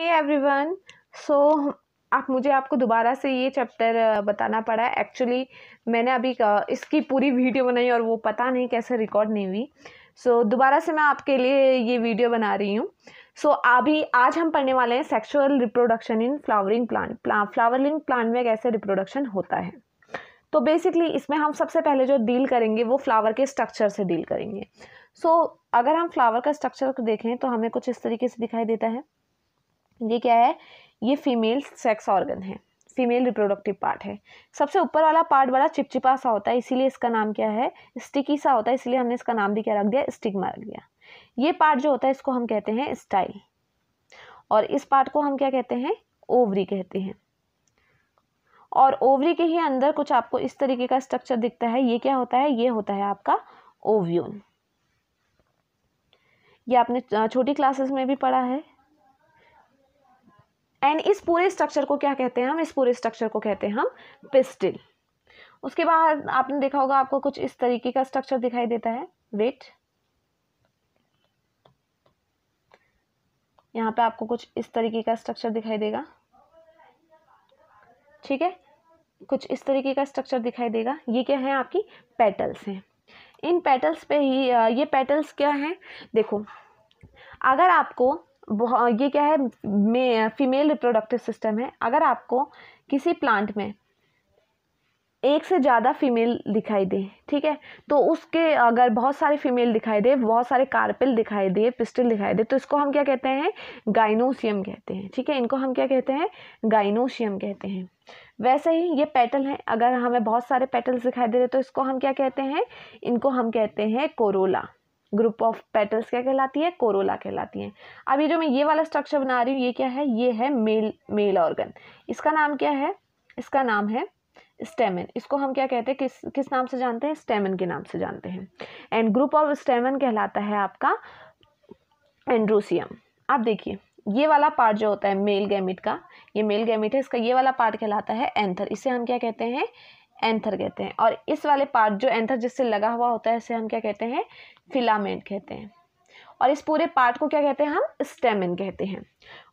Hey everyone. सो आप मुझे आपको दोबारा से ये चैप्टर बताना पड़ा है। एक्चुअली मैंने अभी इसकी पूरी वीडियो बनाई और वो पता नहीं कैसे रिकॉर्ड नहीं हुई। दोबारा से मैं आपके लिए ये वीडियो बना रही हूँ। अभी आज हम पढ़ने वाले हैं sexual reproduction in flowering plant. Flowering plant में कैसे रिप्रोडक्शन होता है। तो बेसिकली इसमें हम सबसे पहले जो डील करेंगे वो फ्लावर के स्ट्रक्चर से डील करेंगे। अगर हम फ्लावर का स्ट्रक्चर को देखें तो हमें कुछ इस तरीके से दिखाई देता है। ये क्या है? ये फीमेल सेक्स ऑर्गन है, फीमेल रिप्रोडक्टिव पार्ट है। सबसे ऊपर वाला पार्ट बड़ा चिपचिपा सा होता है, इसीलिए इसका नाम क्या है? स्टिकी सा होता है, इसलिए हमने इसका नाम भी क्या रख दिया? स्टिग्मा रख दिया। ये पार्ट जो होता है इसको हम कहते हैं स्टाइल, और इस पार्ट को हम क्या कहते हैं? ओवरी कहते हैं। और ओवरी के ही अंदर कुछ आपको इस तरीके का स्ट्रक्चर दिखता है। ये क्या होता है? ये होता है आपका ओव्यूल। ये आपने छोटी क्लासेस में भी पढ़ा है। एंड इस पूरे स्ट्रक्चर को क्या कहते हैं हम? इस पूरे स्ट्रक्चर को कहते हैं हम पिस्टिल। उसके बाद आपने देखा होगा आपको कुछ इस तरीके का स्ट्रक्चर दिखाई देता है। वेट, यहाँ पे आपको कुछ इस तरीके का स्ट्रक्चर दिखाई देगा। ठीक है, कुछ इस तरीके का स्ट्रक्चर दिखाई देगा। ये क्या है? आपकी पेटल्स हैं। इन पेटल्स पे ही ये पेटल्स क्या हैं? देखो, अगर आपको ये क्या है? फीमेल रिप्रोडक्टिव सिस्टम है। अगर आपको किसी प्लांट में एक से ज़्यादा फीमेल दिखाई दे, ठीक है, तो उसके अगर बहुत सारे फीमेल दिखाई दे, बहुत सारे कार्पेल दिखाई दे, पिस्टिल दिखाई दे, तो इसको हम क्या कहते हैं? गाइनोसियम कहते हैं। ठीक है, इनको हम क्या कहते हैं? गाइनोसियम कहते हैं। वैसे ही ये पेटल हैं। अगर हमें बहुत सारे पेटल्स दिखाई दे रहे तो इसको हम क्या कहते हैं? इनको हम कहते हैं कोरोला। ग्रुप ऑफ पेटल्स क्या कहलाती है? कोरोला कहलाती है। अभी जो मैं ये वाला स्ट्रक्चर बना रही हूँ ये क्या है? ये है मेल ऑर्गन। इसका नाम क्या है? इसका नाम है स्टेमन। इसको हम क्या कहते हैं? किस नाम से जानते हैं? स्टेमन के नाम से जानते हैं। एंड ग्रुप ऑफ स्टेमन कहलाता है आपका एंड्रोसियम। आप देखिए, ये वाला पार्ट जो होता है मेल गैमिट का, ये मेल गैमिट है, इसका ये वाला पार्ट कहलाता है एंथर। इसे हम क्या कहते हैं? एंथर कहते हैं। और इस वाले पार्ट जो एंथर जिससे लगा हुआ होता है इसे हम क्या कहते हैं? फिलामेंट कहते हैं। और इस पूरे पार्ट को क्या कहते हैं हम? स्टेमन कहते हैं।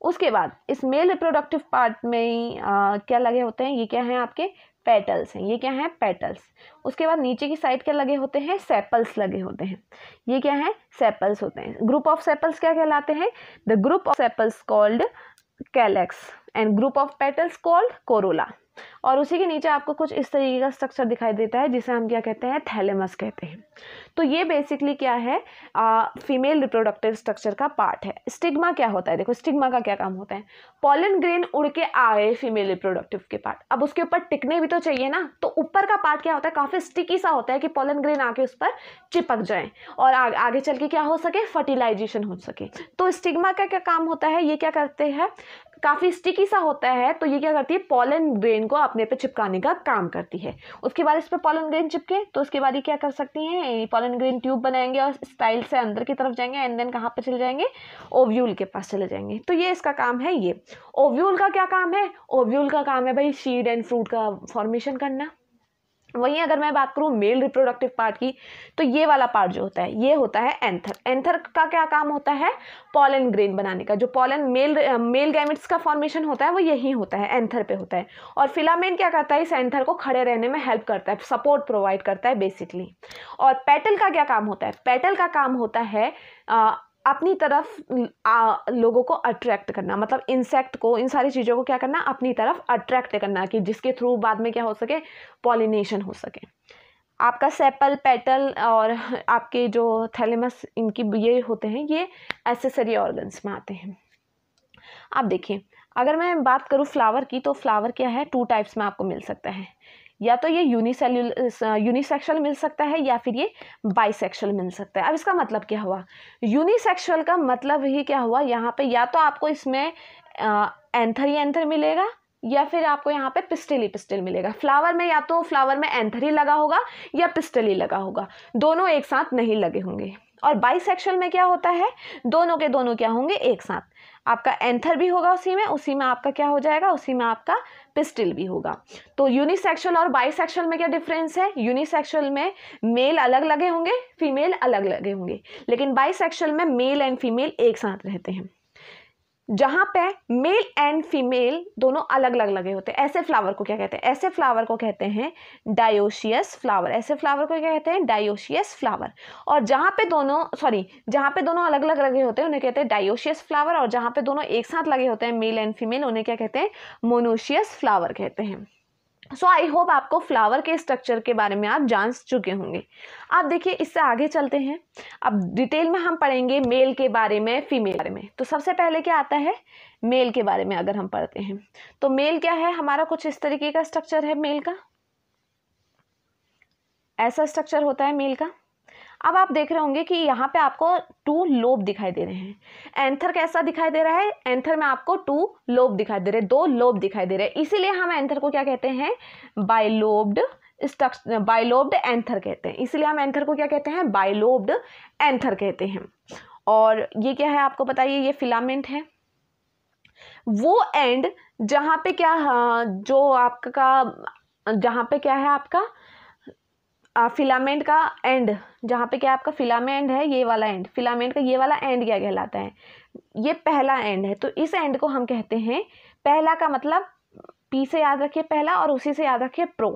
उसके बाद इस मेल रिप्रोडक्टिव पार्ट में क्या लगे होते हैं? ये क्या हैं? आपके पेटल्स हैं। ये क्या हैं? पेटल्स। उसके बाद नीचे की साइड क्या लगे होते हैं? सेपल्स लगे होते हैं। ये क्या है? सेपल्स होते हैं। ग्रुप ऑफ सेपल्स क्या कहलाते हैं? The group of sepals called calyx and group of petals called Corolla. और उसी के नीचे आपको कुछ इस तरीके का स्ट्रक्चर दिखाई देता है जिसे हम क्या कहते हैं? थैलेमस कहते हैं। तो ये बेसिकली क्या है? फीमेल रिप्रोडक्टिव स्ट्रक्चर का पार्ट है। स्टिग्मा क्या होता है? देखो, स्टिग्मा का क्या काम होता है? पॉलन ग्रेन उड़ के आए फीमेल रिप्रोडक्टिव के पार्ट, अब उसके ऊपर टिकने भी तो चाहिए ना। तो ऊपर का पार्ट क्या होता है? काफी स्टिकी सा होता है कि पॉलन ग्रेन आके उस पर चिपक जाए और आगे चल के क्या हो सके? फर्टिलाइजेशन हो सके। तो स्टिग्मा का क्या काम होता है? ये क्या करते हैं? काफ़ी स्टिकी सा होता है, तो ये क्या करती है? पॉलन ग्रेन को अपने पे चिपकाने का काम करती है। उसके बाद इस पे पॉलन ग्रेन चिपके तो उसके बाद ये क्या कर सकती हैं? पॉलन ग्रेन ट्यूब बनाएंगे और स्टाइल से अंदर की तरफ जाएंगे एंड देन कहाँ पे चले जाएंगे? ओव्यूल के पास चले जाएंगे। तो ये इसका काम है। ये ओव्यूल का क्या काम है? ओव्यूल का काम है भाई सीड एंड फ्रूट का फॉर्मेशन करना। वहीं अगर मैं बात करूं मेल रिप्रोडक्टिव पार्ट की, तो ये वाला पार्ट जो होता है ये होता है एंथर। एंथर का क्या काम होता है? पॉलन ग्रेन बनाने का। जो पॉलन मेल गैमेट्स का फॉर्मेशन होता है वो यही होता है, एंथर पे होता है। और फिलामेंट क्या करता है? इस एंथर को खड़े रहने में हेल्प करता है, सपोर्ट प्रोवाइड करता है बेसिकली। और पेटल का क्या काम होता है? पेटल का काम होता है अपनी तरफ लोगों को अट्रैक्ट करना, मतलब इंसेक्ट को, इन सारी चीज़ों को क्या करना? अपनी तरफ अट्रैक्ट करना, कि जिसके थ्रू बाद में क्या हो सके? पॉलिनेशन हो सके। आपका सेपल, पेटल और आपके जो थैलेमस, इनकी ये होते हैं, ये एक्सेसरी ऑर्गन्स में आते हैं। आप देखिए, अगर मैं बात करूँ फ्लावर की, तो फ्लावर क्या है? 2 टाइप्स में आपको मिल सकता है। या तो ये यूनिसेक्सुअल मिल सकता है या फिर ये बाइसेक्सुअल मिल सकता है। अब इसका मतलब क्या हुआ? यूनिसेक्सुअल का मतलब ही क्या हुआ? यहाँ पे या तो आपको इसमें एंथर ही एंथर मिलेगा या फिर आपको यहाँ पे पिस्टिल ही पिस्टिल मिलेगा। फ्लावर में या तो फ्लावर में एंथर ही लगा होगा या पिस्टिल ही लगा होगा, दोनों एक साथ नहीं लगे होंगे। और बाइसेक्सुअल में क्या होता है? दोनों के दोनों क्या होंगे? एक साथ। आपका एंथर भी होगा उसी में आपका क्या हो जाएगा? उसी में आपका पिस्टिल भी होगा। तो यूनिसेक्सुअल और बाइसेक्सुअल में क्या डिफरेंस है? यूनिसेक्सुअल में मेल अलग लगे होंगे, फीमेल अलग लगे होंगे, लेकिन बाइसेक्सुअल में मेल एंड फीमेल एक साथ रहते हैं। जहाँ पे मेल एंड फीमेल दोनों अलग अलग लगे होते हैं, ऐसे फ्लावर को क्या कहते हैं? ऐसे फ्लावर को कहते हैं डायोशियस फ्लावर। ऐसे फ्लावर को क्या कहते हैं? Dioecious flower. और जहाँ पे दोनों अलग अलग लगे होते हैं उन्हें कहते हैं डायोशियस फ्लावर, और जहाँ पे दोनों एक साथ लगे होते हैं मेल एंड फीमेल उन्हें क्या कहते हैं? मोनोशियस फ्लावर कहते हैं। सो आई होप आपको फ्लावर के स्ट्रक्चर के बारे में आप जान चुके होंगे। आप देखिए इससे आगे चलते हैं, अब डिटेल में हम पढ़ेंगे मेल के बारे में, फीमेल के बारे में। तो सबसे पहले क्या आता है? मेल के बारे में अगर हम पढ़ते हैं तो मेल क्या है हमारा? कुछ इस तरीके का स्ट्रक्चर है मेल का, ऐसा स्ट्रक्चर होता है मेल का। अब आप देख रहे होंगे कि यहाँ पे आपको 2 लोब दिखाई दे रहे हैं। एंथर कैसा दिखाई दे रहा है? एंथर में आपको 2 लोब दिखाई दे रहे हैं, 2 लोब दिखाई दे रहे हैं, इसीलिए हम एंथर को क्या कहते हैं? बाइलोब्ड एंथर कहते हैं। इसीलिए हम एंथर को क्या कहते हैं? बाइलोब्ड एंथर कहते हैं। और ये क्या है आपको बताइए? ये फिलामेंट है। वो एंड जहाँ पे क्या जो आपका जहाँ पे क्या है आपका फिलामेंट का एंड, जहाँ पे क्या आपका फिलामेंट है, ये वाला एंड, फिलामेंट का ये वाला एंड क्या कहलाता है? ये पहला एंड है। तो इस एंड को हम कहते हैं, पहला का मतलब पी से याद रखिए पहला और उसी से याद रखिए प्रो।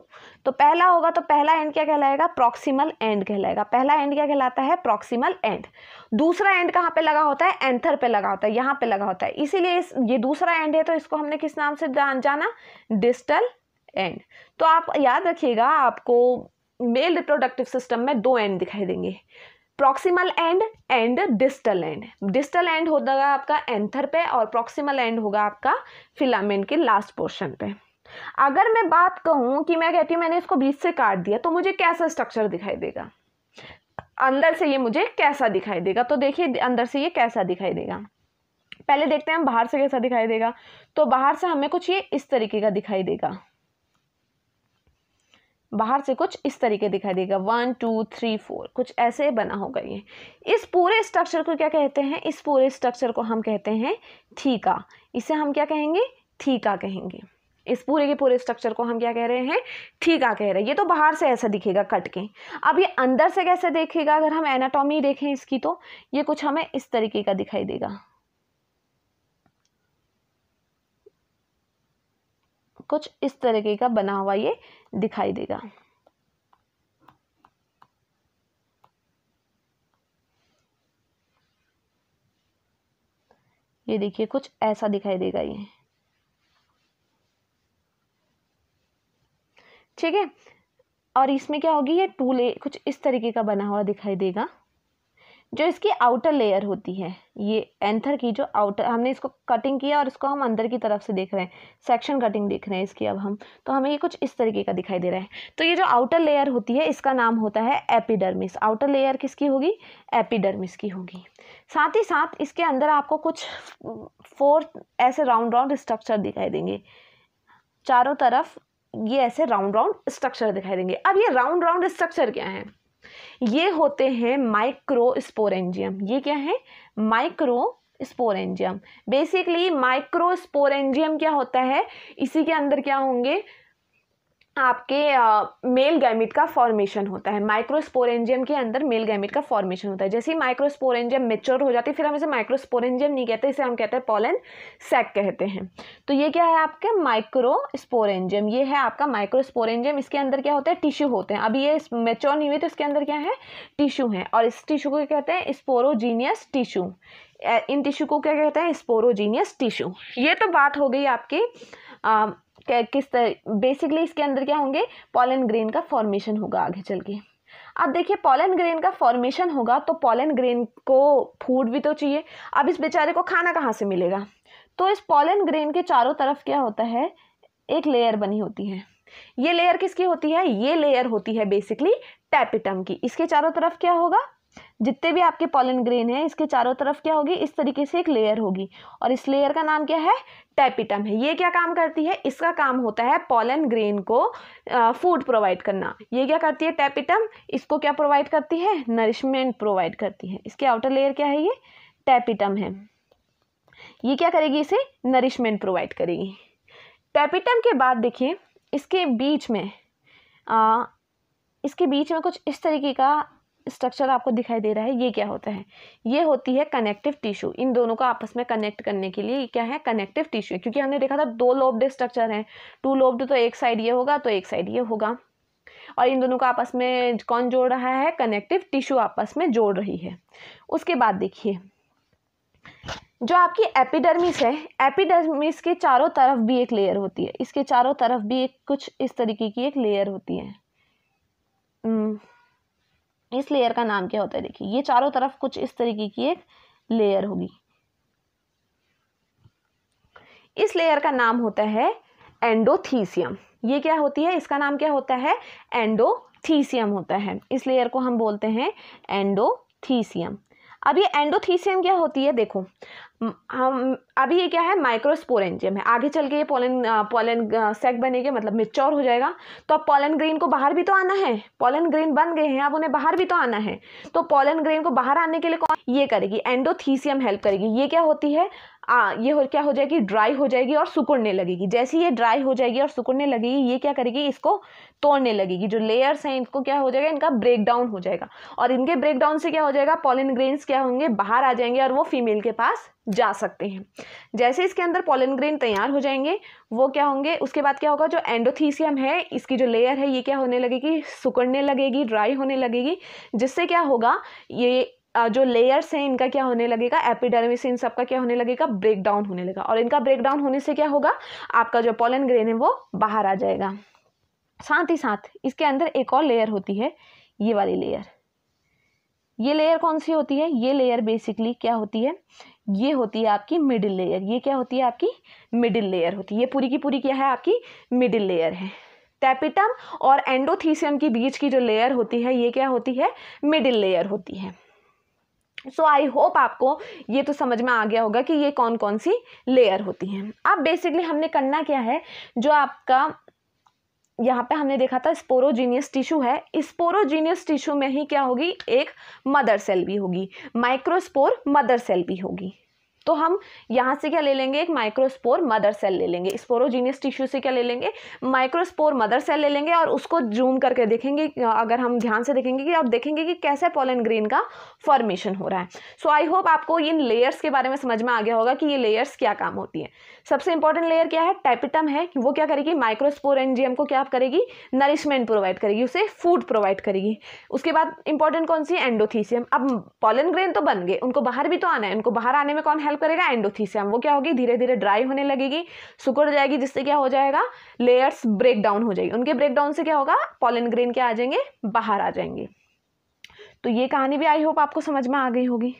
तो पहला होगा तो पहला एंड क्या कहलाएगा? प्रॉक्सिमल एंड कहलाएगा। पहला एंड क्या कहलाता है? Proximal and. दूसरा एंड कहाँ पे लगा होता है? एंथर पे लगा होता है, यहाँ पे लगा होता है, इसीलिए ये दूसरा एंड है तो इसको हमने किस नाम से जाना? Distal end. तो आप याद रखिएगा, आपको मेल रिप्रोडक्टिव सिस्टम में 2 एंड दिखाई देंगे, proximal and and distal end. Distal end होगा आपका एंथर पे और प्रॉक्सिमल एंड होगा आपका फिलामेंट के लास्ट पोर्शन पे। अगर मैं बात कहूँ कि मैं कहती हूँ मैंने इसको बीच से काट दिया तो मुझे कैसा स्ट्रक्चर दिखाई देगा? अंदर से ये मुझे कैसा दिखाई देगा? तो देखिए अंदर से ये कैसा दिखाई देगा। पहले देखते हैं हम बाहर से कैसा दिखाई देगा। तो बाहर से हमें कुछ ये इस तरीके का दिखाई देगा, बाहर से कुछ इस तरीके दिखाई देगा, 1 2 3 4 कुछ ऐसे बना होगा ये। इस पूरे स्ट्रक्चर को क्या कहते हैं? इस पूरे स्ट्रक्चर को हम कहते हैं थीका। इसे हम क्या कहेंगे? थीका कहेंगे। इस पूरे के पूरे स्ट्रक्चर को हम क्या कह रहे हैं? थीका कह रहे हैं। ये तो बाहर से ऐसा दिखेगा कट के। अब ये अंदर से कैसे देखेगा? अगर हम एनाटॉमी देखें इसकी तो ये कुछ हमें इस तरीके का दिखाई देगा, कुछ इस तरीके का बना हुआ ये दिखाई देगा। ये देखिए कुछ ऐसा दिखाई देगा ये, ठीक है। और इसमें क्या होगी? ये कुछ इस तरीके का बना हुआ दिखाई देगा। जो इसकी आउटर लेयर होती है, ये एंथर की जो आउटर, हमने इसको कटिंग किया और इसको हम अंदर की तरफ से देख रहे हैं, सेक्शन कटिंग देख रहे हैं इसकी अब हम, तो हमें ये कुछ इस तरीके का दिखाई दे रहा है। तो ये जो आउटर लेयर होती है इसका नाम होता है एपिडर्मिस। आउटर लेयर किसकी होगी? एपिडर्मिस की होगी। साथ ही साथ इसके अंदर आपको कुछ 4 ऐसे राउंड राउंड स्ट्रक्चर दिखाई देंगे, चारों तरफ ये ऐसे राउंड राउंड स्ट्रक्चर दिखाई देंगे। अब ये राउंड राउंड स्ट्रक्चर क्या है? ये होते हैं माइक्रोस्पोरेंजियम। ये क्या है? माइक्रोस्पोरेंजियम। बेसिकली माइक्रोस्पोरेंजियम क्या होता है? इसी के अंदर क्या होंगे? आपके मेल गैमिट का फॉर्मेशन होता है। माइक्रोस्पोरेंजियम के अंदर मेल गैमिट का फॉर्मेशन होता है। जैसे ही माइक्रोस्पोरेंजियम मैच्योर हो जाती है फिर हम इसे माइक्रोस्पोरेंजियम नहीं कहते, इसे हम कहते हैं पॉलन सैक कहते हैं। तो ये क्या है आपके? माइक्रोस्पोरेंजियम। ये है आपका माइक्रोस्पोरेंजियम। इसके अंदर क्या होता है? टिश्यू होते हैं। अभी ये मैच्योर नहीं हुई तो इसके अंदर क्या है? टिश्यू है, और इस टिश्यू को क्या कहते हैं? Sporogenous tissue. इन टिश्यू को क्या कहते हैं? Sporogenous tissue. ये तो बात हो गई आपकी बेसिकली इसके अंदर क्या होंगे? पॉलन ग्रेन का फॉर्मेशन होगा आगे चल के। अब देखिए पॉलन ग्रेन का फॉर्मेशन होगा तो पॉलन ग्रेन को फूड भी तो चाहिए। अब इस बेचारे को खाना कहाँ से मिलेगा? तो इस पॉलन ग्रेन के चारों तरफ क्या होता है? एक लेयर बनी होती है। ये लेयर किसकी होती है? ये लेयर होती है बेसिकली टैपिटम की। इसके चारों तरफ क्या होगा? जितने भी आपके पॉलन ग्रेन है इसके चारों तरफ क्या होगी? इस तरीके से एक लेयर होगी, और इस लेयर का नाम क्या है? टैपिटम है। ये क्या काम करती है? इसका काम होता है पॉलन ग्रेन को फूड प्रोवाइड करना। ये क्या करती है? टैपिटम इसको क्या प्रोवाइड करती है? नरिशमेंट प्रोवाइड करती है। इसके आउटर लेयर क्या है? ये टैपिटम है। ये क्या करेगी? इसे नरिशमेंट प्रोवाइड करेगी। टैपिटम के बाद देखिए इसके बीच में कुछ इस तरीके का स्ट्रक्चर आपको दिखाई दे रहा है, ये क्या होता है? ये होती है कनेक्टिव टिश्यू। इन दोनों को आपस में कनेक्ट करने के लिए क्या है? Connective tissue. क्योंकि हमने देखा था 2 लोब्ड स्ट्रक्चर हैं, 2 लोब्ड, तो एक साइड ये होगा तो एक साइड ये होगा, और इन दोनों को आपस में कौन जोड़ रहा है? कनेक्टिव टिश्यू आपस में जोड़ रही है। उसके बाद देखिए, जो आपकी एपिडर्मिस है, एपिडर्मिस के चारों तरफ भी एक लेयर होती है, इसके चारों तरफ भी एक कुछ इस तरीके की एक लेयर होती है। इस लेयर का नाम क्या होता है? देखिए, ये चारों तरफ कुछ इस तरीके की एक लेयर होगी, इस लेयर का नाम होता है एंडोथीसियम। ये क्या होती है? इसका नाम क्या होता है? एंडोथीसियम होता है। इस लेयर को हम बोलते हैं एंडोथीसियम। अब ये एंडोथीसियम क्या होती है? देखो, हम अभी ये क्या है? माइक्रोस्पोरेंजियम है। आगे चल के ये पोलन सैक बनेगा, मतलब मैच्योर हो जाएगा, तो अब पोलन ग्रेन को बाहर भी तो आना है। पोलन ग्रेन बन गए हैं, अब उन्हें बाहर भी तो आना है। तो पोलन ग्रेन को बाहर आने के लिए कौन ये करेगी? एंडोथीसियम हेल्प करेगी। ये क्या होती है? क्या हो जाएगी? ड्राई हो जाएगी और सिकुड़ने लगेगी। जैसे ये ड्राई हो जाएगी और सिकुड़ने लगेगी, ये क्या करेगी? इसको तोड़ने लगेगी। जो लेयर्स हैं इनको क्या हो जाएगा? इनका ब्रेक डाउन हो जाएगा, और इनके ब्रेक डाउन से क्या हो जाएगा? पोलन ग्रेन्स क्या होंगे? बाहर आ जाएंगे और वो फीमेल के पास जा सकते हैं। जैसे इसके अंदर पोलन ग्रेन तैयार हो जाएंगे, वो क्या होंगे? उसके बाद क्या होगा? जो एंडोथीसियम है, इसकी जो लेयर है, ये क्या होने लगेगी? सिकुड़ने लगेगी, ड्राई होने लगेगी, जिससे क्या होगा? ये जो लेयर्स हैं इनका क्या होने लगेगा? एपिडर्मिस, इन सब का क्या होने लगेगा? ब्रेक डाउन होने लगेगा, और इनका ब्रेक डाउन होने से क्या होगा? आपका जो पोलन ग्रेन है वो बाहर आ जाएगा। साथ ही साथ इसके अंदर एक और लेयर होती है, ये वाली लेयर। ये लेयर कौन सी होती है? ये लेयर बेसिकली क्या होती है? ये होती है आपकी मिडिल लेयर। ये क्या होती है? आपकी मिडिल लेयर होती है। ये पूरी की पूरी क्या है? आपकी मिडिल लेयर है। टैपिटम और एंडोथीसियम के बीच की जो लेयर होती है, ये क्या होती है? मिडिल लेयर होती है। सो आई होप आपको ये तो समझ में आ गया होगा कि ये कौन कौन सी लेयर होती हैं। अब बेसिकली हमने करना क्या है? जो आपका यहाँ पे हमने देखा था स्पोरोजीनियस टिश्यू है, स्पोरोजीनियस टिश्यू में ही क्या होगी? एक मदर सेल भी होगी, माइक्रोस्पोर मदर सेल भी होगी। तो हम यहाँ से क्या ले लेंगे? एक माइक्रोस्पोर मदर सेल ले लेंगे। स्पोरोजीनियस टिश्यू से क्या ले लेंगे? माइक्रोस्पोर मदर सेल ले लेंगे, और उसको जूम करके देखेंगे। अगर हम ध्यान से देखेंगे कि आप देखेंगे कि कैसे पोलन ग्रेन का फॉर्मेशन हो रहा है। सो आई होप आपको इन लेयर्स के बारे में समझ में आ गया होगा कि ये लेयर्स क्या काम होती है। सबसे इंपॉर्टेंट लेयर क्या है? टैपिटम है। वो क्या करेगी? माइक्रोस्पोरेंजियम को क्या करेगी? नरिशमेंट प्रोवाइड करेगी, उसे फूड प्रोवाइड करेगी। उसके बाद इंपॉर्टेंट कौन सी? एंडोथीसियम। अब पोलन ग्रेन तो बन गए, उनको बाहर भी तो आना है। उनको बाहर आने में कौन हेल्प करेगा? एंडोथीसियम। वो क्या होगी? धीरे धीरे ड्राई होने लगेगी, सिकुड़ जाएगी, जिससे क्या हो जाएगा? लेयर्स ब्रेक डाउन हो जाएगी। उनके ब्रेक डाउन से क्या होगा? पोलन ग्रेन क्या आ जाएंगे? बाहर आ जाएंगे। तो ये कहानी भी आई होप आपको समझ में आ गई होगी।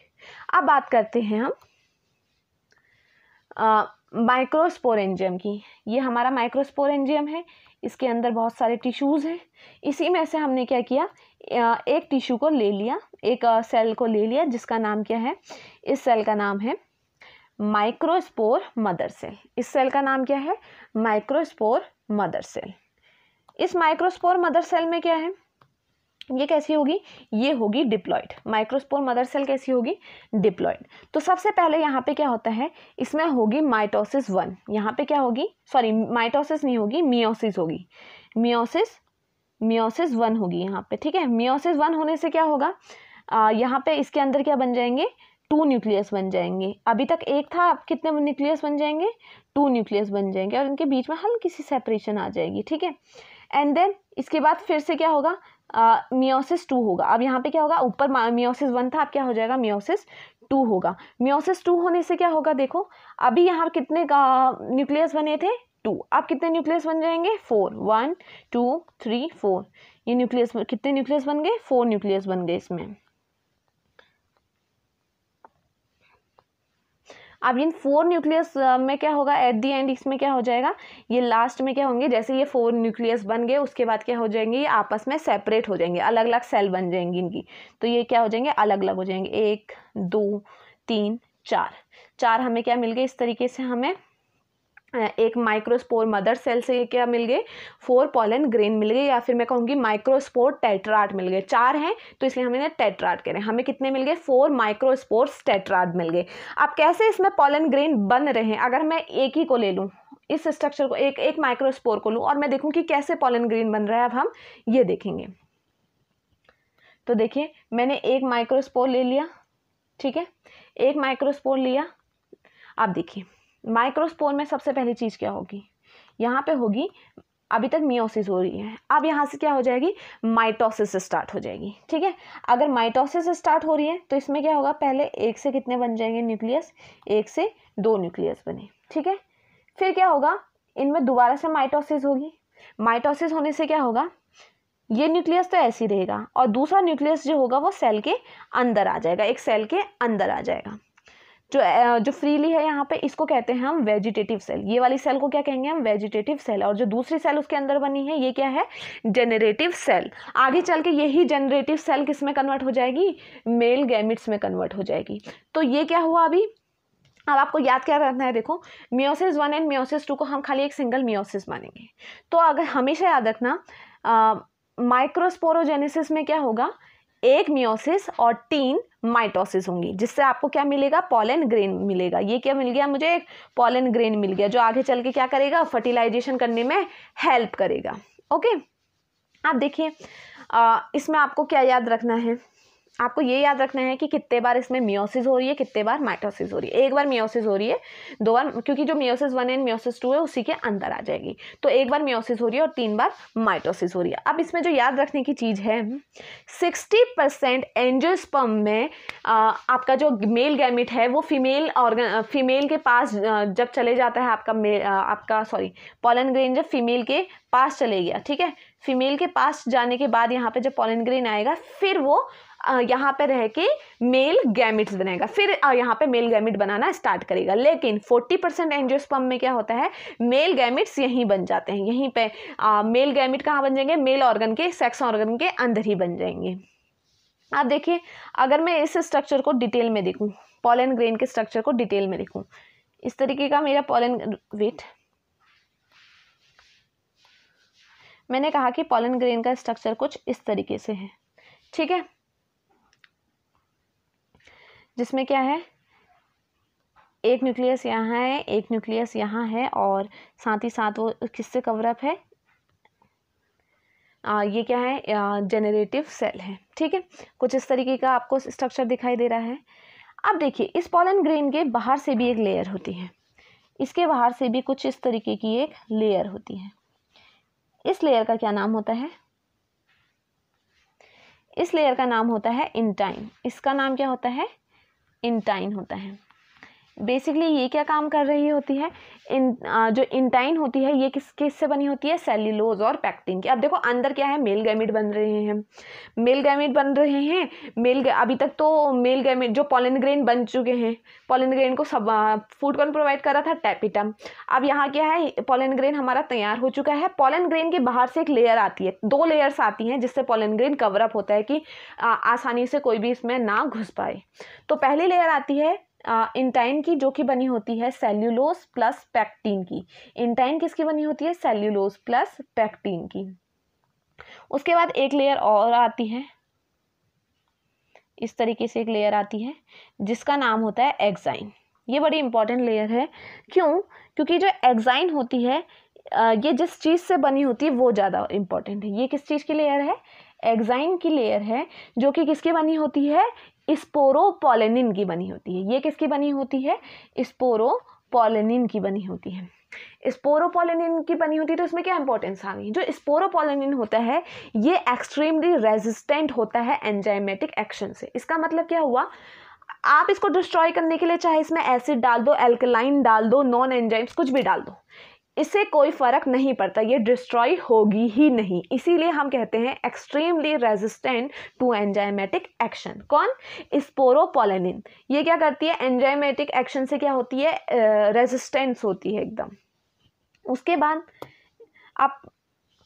अब बात करते हैं हम माइक्रोस्पोरेंजियम की। ये हमारा माइक्रोस्पोरेंजियम है, इसके अंदर बहुत सारे टिश्यूज़ हैं। इसी में से हमने क्या किया? एक टिश्यू को ले लिया, एक सेल को ले लिया, जिसका नाम क्या है? इस सेल का नाम है माइक्रोस्पोर मदर सेल। इस सेल का नाम क्या है? Microspore mother cell. इस माइक्रोस्पोर मदर सेल में क्या है? ये कैसी होगी? ये होगी डिप्लॉइड। माइक्रोस्पोर मदर सेल कैसी होगी? डिप्लॉइड। तो सबसे पहले यहाँ पे क्या होता है? इसमें होगी माइटोसिस 1। यहाँ पे क्या होगी? सॉरी, माइटोसिस नहीं होगी, मियोसिस होगी। मियोसिस 1 होगी यहाँ पे, ठीक है। मियोसिस 1 होने से क्या होगा? यहाँ पे इसके अंदर क्या बन जाएंगे? 2 न्यूक्लियस बन जाएंगे। अभी तक एक था, अब कितने न्यूक्लियस बन जाएंगे? 2 न्यूक्लियस बन जाएंगे, और इनके बीच में हल्की सी सेपरेशन आ जाएगी, ठीक है। एंड देन इसके बाद फिर से क्या होगा? मियोसिस 2 होगा। अब यहाँ पे क्या होगा? ऊपर मियोसिस 1 था, अब क्या हो जाएगा? मियोसिस 2 होगा। मियोसिस 2 होने से क्या होगा? देखो, अभी यहाँ कितने न्यूक्लियस बने थे? 2। अब कितने न्यूक्लियस बन जाएंगे? 4। 1 2 3 4। ये न्यूक्लियस कितने न्यूक्लियस बन गए? 4 न्यूक्लियस बन गए इसमें। अब इन 4 न्यूक्लियस में क्या होगा? एट दी एंड इसमें क्या हो जाएगा? ये लास्ट में क्या होंगे? जैसे ये 4 न्यूक्लियस बन गए, उसके बाद क्या हो जाएंगे? ये आपस में सेपरेट हो जाएंगे, अलग अलग सेल बन जाएंगी इनकी। तो ये क्या हो जाएंगे? अलग अलग हो जाएंगे। 1 2 3 4 हमें क्या मिल गए? इस तरीके से हमें एक माइक्रोस्पोर मदर सेल से क्या मिल गए? 4 पोलन ग्रेन मिल गए, या फिर मैं कहूँगी माइक्रोस्पोर टेट्राड मिल गए। 4 हैं तो इसलिए हमने टेट्राड कह रहे हैं। हमें कितने मिल गए? 4 माइक्रोस्पोर्स टेट्राड मिल गए। अब कैसे इसमें पोलन ग्रेन बन रहे हैं? अगर मैं एक ही को ले लूँ, इस स्ट्रक्चर को, एक माइक्रोस्पोर को लूँ, और मैं देखूँ कि कैसे पोलन ग्रेन बन रहा है, अब हम ये देखेंगे। तो देखिए मैंने एक माइक्रोस्पोर ले लिया, ठीक है, एक माइक्रोस्पोर लिया। अब देखिए माइक्रोस्पोर में सबसे पहली चीज़ क्या होगी, यहाँ पे होगी, अभी तक मियोसिस हो रही है, अब यहाँ से क्या हो जाएगी, माइटोसिस स्टार्ट हो जाएगी, ठीक है। अगर माइटोसिस स्टार्ट हो रही है तो इसमें क्या होगा, पहले एक से कितने बन जाएंगे न्यूक्लियस, एक से 2 न्यूक्लियस बने, ठीक है। फिर क्या होगा, इनमें दोबारा से माइटोसिस होगी, माइटोसिस होने से क्या होगा, ये न्यूक्लियस तो ऐसे ही रहेगा और दूसरा न्यूक्लियस जो होगा वो सेल के अंदर आ जाएगा, एक सेल के अंदर आ जाएगा। जो फ्रीली है यहाँ पे, इसको कहते हैं हम वेजिटेटिव सेल। ये वाली सेल को क्या कहेंगे हम, वेजिटेटिव सेल। और जो दूसरी सेल उसके अंदर बनी है ये क्या है, जेनरेटिव सेल। आगे चल के यही जेनरेटिव सेल किस में कन्वर्ट हो जाएगी, मेल गैमिट्स में कन्वर्ट हो जाएगी। तो ये क्या हुआ अभी, अब आपको याद क्या रखना है, देखो मियोसिस 1 एंड मियोसिस 2 को हम खाली एक सिंगल मियोसिस मानेंगे। तो अगर हमेशा याद रखना माइक्रोस्पोरोजेनेसिस में क्या होगा, एक मियोसिस और 3 माइटोसिस होंगी, जिससे आपको क्या मिलेगा, पॉलन ग्रेन मिलेगा। ये क्या मिल गया मुझे, एक पॉलन ग्रेन मिल गया, जो आगे चल के क्या करेगा, फर्टिलाइजेशन करने में हेल्प करेगा। ओके, अब देखिए इसमें आपको क्या याद रखना है, आपको ये याद रखना है कि कितने बार इसमें मियोसिस हो रही है, कितने बार माइटोसिस हो रही है। एक बार मियोसिस हो रही है, 2 बार, क्योंकि जो मियोसिस 1 एंड मियोसिस 2 है उसी के अंदर आ जाएगी। तो एक बार मियोसिस हो रही है और 3 बार माइटोसिस हो रही है। अब इसमें जो याद रखने की चीज़ है, 60% एंजियोस्पर्म में आपका जो मेल गैमिट है वो फीमेल के पास जब चले जाता है, आपका पॉलन ग्रेन जब फीमेल के पास चले गया, ठीक है, फीमेल के पास जाने के बाद यहाँ पे जब पॉलन ग्रेन आएगा, फिर वो यहाँ पे रह के मेल गैमिट्स बनाएगा, फिर यहाँ पे मेल गैमिट बनाना स्टार्ट करेगा। लेकिन 40% एंजियोस्पर्म में क्या होता है, मेल गैमिट्स यहीं बन जाते हैं, यहीं पे मेल गैमिट कहाँ बन जाएंगे, मेल ऑर्गन के, सेक्स ऑर्गन के अंदर ही बन जाएंगे। आप देखिए अगर मैं इस स्ट्रक्चर को डिटेल में देखूँ, पॉलन ग्रेन के स्ट्रक्चर को डिटेल में देखूँ, इस तरीके का मेरा पॉलन, वेट, मैंने कहा कि पॉलन ग्रेन का स्ट्रक्चर कुछ इस तरीके से है, ठीक है, जिसमें क्या है, एक न्यूक्लियस यहाँ है, एक न्यूक्लियस यहाँ है, और साथ ही साथ वो किससे कवरअप है, ये क्या है, जेनरेटिव सेल है, ठीक है। कुछ इस तरीके का आपको स्ट्रक्चर दिखाई दे रहा है। अब देखिए इस पॉलन ग्रेन के बाहर से भी एक लेयर होती है, इसके बाहर से भी कुछ इस तरीके की एक लेयर होती है। इस लेयर का क्या नाम होता है, इस लेयर का नाम होता है इंटाइन। इसका नाम क्या होता है, इंटाइन होता है। बेसिकली ये क्या काम कर रही होती है, जो इंटाइन होती है ये किससे बनी होती है, सेल्यूलोज और पैक्टिन की। अब देखो अंदर क्या है, मेल गैमिट बन रहे हैं, मेल गैमिट बन रहे हैं, अभी तक तो मेल गैमिट जो पॉलन ग्रेन बन चुके हैं, पॉलन ग्रेन को सब फूड कौन प्रोवाइड कर रहा था, टैपिटम। अब यहाँ क्या है, पॉलन ग्रेन हमारा तैयार हो चुका है। पॉलन ग्रेन के बाहर से एक लेयर आती है, 2 लेयर्स आती हैं, जिससे पॉलन ग्रेन कवरअप होता है कि आसानी से कोई भी इसमें ना घुस पाए। तो पहली लेयर आती है इंटाइन की, जो कि बनी होती है सेल्यूलोज प्लस पैक्टिन की। इंटाइन किसकी बनी होती है, सेल्यूलोज प्लस पैक्टिन की। उसके बाद एक लेयर और आती है, इस तरीके से एक लेयर आती है जिसका नाम होता है एक्साइन। ये बड़ी इंपॉर्टेंट लेयर है, क्यों, क्योंकि जो एक्साइन होती है ये जिस चीज़ से बनी होती है वो ज़्यादा इंपॉर्टेंट है। ये किस चीज़ की लेयर है, एक्साइन की लेयर है, जो कि किसकी बनी होती है, स्पोरोपोलेनिन की बनी होती है। ये किसकी बनी होती है, स्पोरोपोलेनिन की बनी होती है। स्पोरोपोलेनिन की बनी होती है तो इसमें क्या इंपॉर्टेंस आ गई, जो स्पोरोपोलेनिन होता है ये एक्सट्रीमली रेजिस्टेंट होता है एंजाइमेटिक एक्शन से। इसका मतलब क्या हुआ, आप इसको डिस्ट्रॉय करने के लिए चाहे इसमें एसिड डाल दो, एल्कलाइन डाल दो, नॉन एंजाइम्स कुछ भी डाल दो, इससे कोई फर्क नहीं पड़ता, ये डिस्ट्रॉय होगी ही नहीं। इसीलिए हम कहते हैं extremely resistant to enzymatic action. कौन, स्पोरोपोलेनिन। ये क्या करती है, एंजाइमेटिक एक्शन से क्या होती है, रेजिस्टेंस होती है एकदम। उसके बाद आप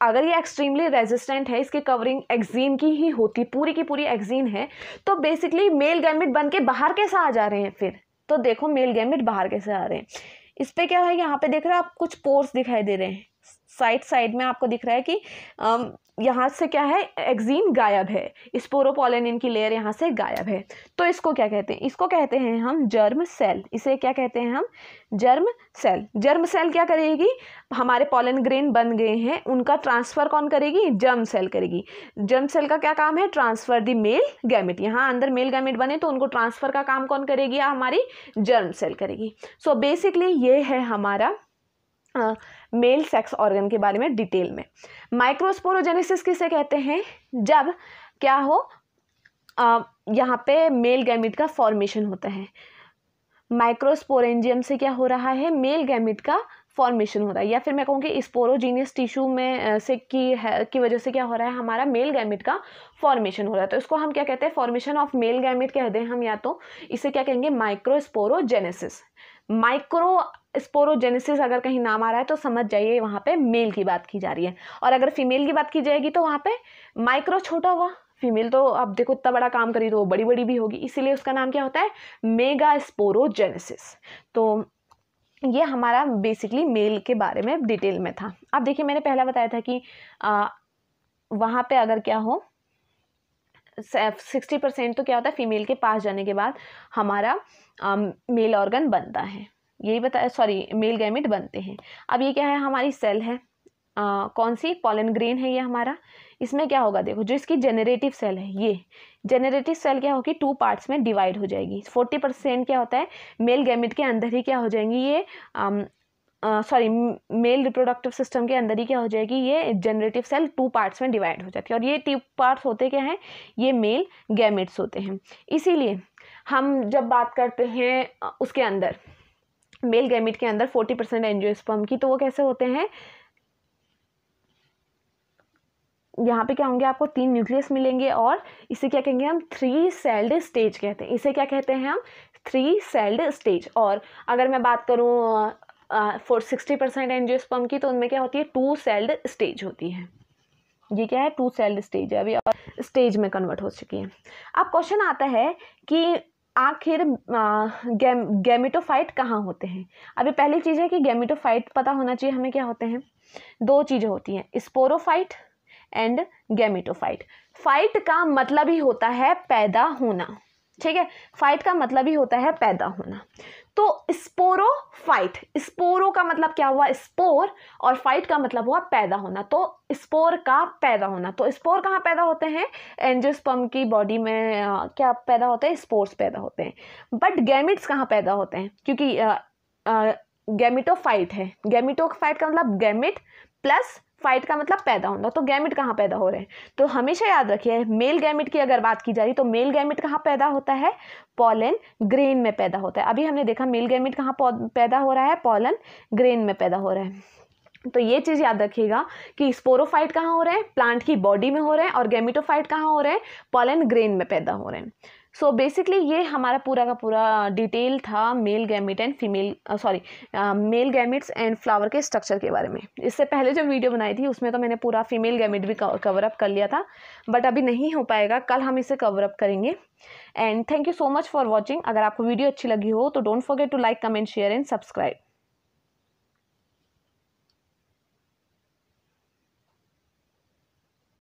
अगर ये एक्सट्रीमली रेजिस्टेंट है, इसकी कवरिंग एक्जीन की ही होती, पूरी की पूरी एक्जीन है, तो बेसिकली मेल गैमिट बन के बाहर कैसे आ जा रहे हैं फिर, तो देखो मेल गैमिट बाहर कैसे आ रहे हैं। इस पे क्या है, यहाँ पे देख रहे हो आप, कुछ पोर्स दिखाई दे रहे हैं, साइड साइड में आपको दिख रहा है कि यहाँ से क्या है, एक्जीन गायब है, स्पोरोपोलिन की लेयर यहाँ से गायब है। तो इसको क्या कहते हैं, इसको कहते हैं हम जर्म सेल। इसे क्या कहते हैं हम, जर्म सेल। जर्म सेल क्या करेगी, हमारे पॉलन ग्रेन बन गए हैं, उनका ट्रांसफ़र कौन करेगी, जर्म सेल करेगी। जर्म सेल का क्या काम है, ट्रांसफ़र द मेल गैमेट। यहाँ अंदर मेल गैमेट बने तो उनको ट्रांसफ़र का काम कौन करेगी, हमारी जर्म सेल करेगी। सो बेसिकली ये है हमारा मेल सेक्स ऑर्गन के बारे में डिटेल में। माइक्रोस्पोरोजेनेसिस किसे कहते हैं, जब क्या हो, यहाँ पे मेल गैमेट का फॉर्मेशन होता है। माइक्रोस्पोरेंजियम से क्या हो रहा है, मेल गैमेट का फॉर्मेशन हो रहा है, या फिर मैं कहूँगी स्पोरोजीनियस टिश्यू में से की वजह से क्या हो रहा है, हमारा मेल गैमेट का फॉर्मेशन हो रहा है। तो इसको हम क्या कहते हैं, फॉर्मेशन ऑफ मेल गैमेट कह दें हम, या तो इसे क्या कहेंगे, माइक्रोस्पोरोजेनेसिस। माइक्रोस्पोरोजेनेसिस अगर कहीं नाम आ रहा है तो समझ जाइए वहाँ पे मेल की बात की जा रही है, और अगर फीमेल की बात की जाएगी तो वहाँ पे माइक्रो छोटा हुआ, फीमेल तो अब देखो इतना बड़ा काम करी तो वो बड़ी बड़ी भी होगी, इसीलिए उसका नाम क्या होता है, मेगा स्पोरोजेनेसिस। तो ये हमारा बेसिकली मेल के बारे में डिटेल में था। अब देखिए मैंने पहला बताया था कि वहाँ पे अगर क्या हो 60% तो क्या होता है, फीमेल के पास जाने के बाद हमारा मेल ऑर्गन बनता है, यही बताया, सॉरी मेल गैमेट बनते हैं। अब ये क्या है, हमारी सेल है, कौन सी, पॉलन ग्रेन है ये हमारा। इसमें क्या होगा, देखो जो इसकी जेनरेटिव सेल है, ये जेनरेटिव सेल क्या होगी, 2 पार्ट्स में डिवाइड हो जाएगी। 40% क्या होता है, मेल गैमेट के अंदर ही क्या हो जाएंगी ये, सॉरी मेल रिप्रोडक्टिव सिस्टम के अंदर ही क्या हो जाएगी, ये जनरेटिव सेल 2 पार्ट्स में डिवाइड हो जाती है। और ये 2 पार्ट्स होते क्या हैं, ये मेल गैमेट्स होते हैं। इसीलिए हम जब बात करते हैं उसके अंदर मेल गैमेट के अंदर 40% एंजियोस्पर्म की, तो वो कैसे होते हैं, यहाँ पे क्या होंगे, आपको 3 न्यूक्लियस मिलेंगे, और इसे क्या कहेंगे हम, 3 सेल्ड स्टेज कहते हैं। इसे क्या कहते हैं हम, 3 सेल्ड स्टेज। और अगर मैं बात करूँ 60% एंजियोस्पर्म की, तो उनमें क्या होती है, 2 सेल्ड स्टेज होती है। ये क्या है, 2 सेल्ड स्टेज है अभी, और स्टेज में कन्वर्ट हो चुकी है। अब क्वेश्चन आता है कि आखिर गैमेटोफाइट कहाँ होते हैं। अभी पहली चीज़ है कि गैमेटोफाइट पता होना चाहिए हमें, क्या होते हैं, 2 चीज़ें होती हैं, स्पोरोफाइट एंड गैमेटोफाइट। फाइट का मतलब ही होता है पैदा होना, ठीक है, फाइट का मतलब ही होता है पैदा होना। तो स्पोरोफाइट, स्पोरो का मतलब क्या हुआ, स्पोर, और फाइट का मतलब हुआ पैदा होना। तो स्पोर का पैदा होना, तो स्पोर कहाँ पैदा होते हैं, एंजियोस्पर्म की बॉडी में क्या पैदा होते हैं, स्पोर्स पैदा होते हैं। बट गैमेट्स कहाँ पैदा होते हैं, क्योंकि गैमेटोफाइट है, गैमेटोफाइट का मतलब गैमेट प्लस फाइट का मतलब पैदा होना, तो गैमेट कहाँ पैदा हो रहे हैं, तो हमेशा याद रखिए मेल गैमेट की अगर बात की जा रही तो मेल गैमेट कहाँ पैदा होता है, पॉलन ग्रेन में पैदा होता है। अभी हमने देखा मेल गैमेट कहाँ पैदा हो रहा है, पॉलन ग्रेन में पैदा हो रहा है। तो ये चीज़ याद रखिएगा कि स्पोरोफाइट कहाँ हो रहे हैं, प्लांट की बॉडी में हो रहे हैं, और गैमेटोफाइट कहाँ हो रहे हैं, पॉलन ग्रेन में पैदा हो रहे हैं। सो बेसिकली ये हमारा पूरा का पूरा डिटेल था male gamete and female, male gametes and flower के स्ट्रक्चर के बारे में। इससे पहले जो वीडियो बनाई थी उसमें तो मैंने पूरा फीमेल गैमेट भी कवर अप कर लिया था, बट अभी नहीं हो पाएगा, कल हम इसे कवर अप करेंगे। And thank you so much for watching. अगर आपको वीडियो अच्छी लगी हो तो don't forget to like, comment, share and subscribe.